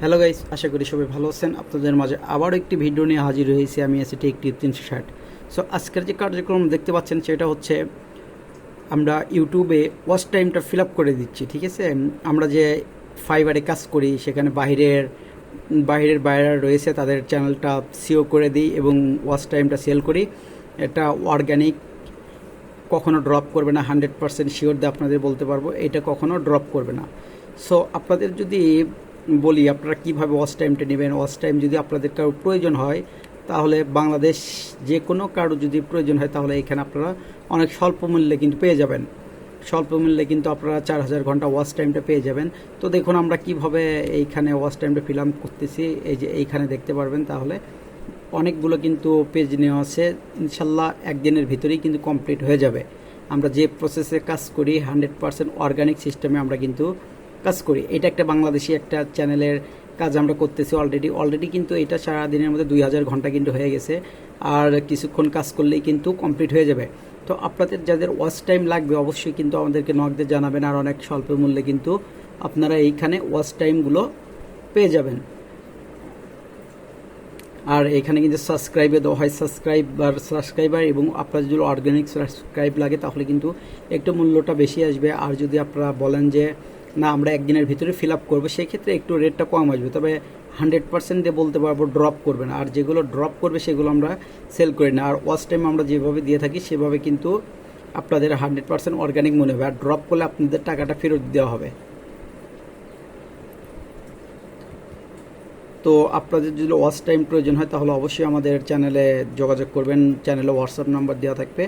Hello guys, আশা করি সবাই ভালো আছেন। আপনাদের মাঝে আবারও একটি ভিডিও নিয়ে হাজির হয়েছি আমি আছি টেকটিপ 360। সো আজকের যে কার্যক্রম দেখতে পাচ্ছেন সেটা হচ্ছে আমরা ইউটিউবে ওয়াচ টাইমটা ফিল আপ করে দিচ্ছি। ঠিক আছে, আমরা যে ফাইবারে কাজ করি সেখানে বাইরের বাইরে রয়েছে তাদের চ্যানেলটা সিও করে দিই এবং ওয়াচ টাইমটা সেল করি। এটা অর্গানিক, কখনো ড্রপ করবে না, 100% শিওর দিয়ে আপনাদের বলতে পারবো এটা কখনো ড্রপ করবে না। সো আপনাদের যদি বলি আপনারা কীভাবে ওয়াচ টাইমটা নেবেন, ওয়াচ টাইম যদি আপনাদের কারো প্রয়োজন হয় তাহলে বাংলাদেশ যে কোনো কারো যদি প্রয়োজন হয় তাহলে এখানে আপনারা অনেক স্বল্প মূল্যে কিন্তু পেয়ে যাবেন। স্বল্প মূল্যে কিন্তু আপনারা 4000 ঘন্টা ওয়াচ টাইমটা পেয়ে যাবেন। তো দেখুন আমরা কিভাবে এইখানে ওয়াচ টাইমটা ফিল আপ করতেছি, এই যে এইখানে দেখতে পারবেন। তাহলে অনেকগুলো কিন্তু পেজ নেওয়া আছে, ইনশাল্লাহ একদিনের ভিতরেই কিন্তু কমপ্লিট হয়ে যাবে। আমরা যে প্রসেসে কাজ করি 100% অর্গানিক সিস্টেমে আমরা কিন্তু কাজ করি। এটা একটা বাংলাদেশি একটা চ্যানেলের কাজ আমরা করতেছি অলরেডি কিন্তু এটা সারাদিনের মধ্যে 2000 ঘন্টা কিন্তু হয়ে গেছে, আর কিছুক্ষণ কাজ করলেই কিন্তু কমপ্লিট হয়ে যাবে। তো আপনাদের যাদের ওয়াচ টাইম লাগবে অবশ্যই কিন্তু আমাদেরকে নক দিয়ে জানাবেন, আর অনেক স্বল্প মূল্যে কিন্তু আপনারা এইখানে ওয়াচ টাইমগুলো পেয়ে যাবেন। আর এখানে কিন্তু সাবস্ক্রাইবে দেওয়া হয় সাবস্ক্রাইবার, এবং আপনার যদি অর্গানিক সাবস্ক্রাইব লাগে তাহলে কিন্তু একটু মূল্যটা বেশি আসবে। আর যদি আপনারা বলেন যে না আমরা একদিনের ভিতরে ফিল আপ করবো, সেক্ষেত্রে একটু রেটটা কম আসবে, তবে 100% দিয়ে বলতে পারবো ড্রপ করবে না। আর যেগুলো ড্রপ করবে সেগুলো আমরা সেল করি না। আর ওয়াচ টাইম আমরা যেভাবে দিয়ে থাকি সেভাবে কিন্তু আপনাদের 100% অর্গানিক মনে হবে, আর ড্রপ করলে আপনাদের টাকাটা ফেরত দেওয়া হবে। তো আপনাদের যদি ওয়াচ টাইম প্রয়োজন হয় তাহলে অবশ্যই আমাদের চ্যানেলে যোগাযোগ করবেন। চ্যানেলে হোয়াটসঅ্যাপ নাম্বার দেওয়া থাকবে,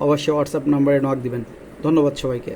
অবশ্যই হোয়াটসঅ্যাপ নাম্বারে নক দিবেন। ধন্যবাদ সবাইকে।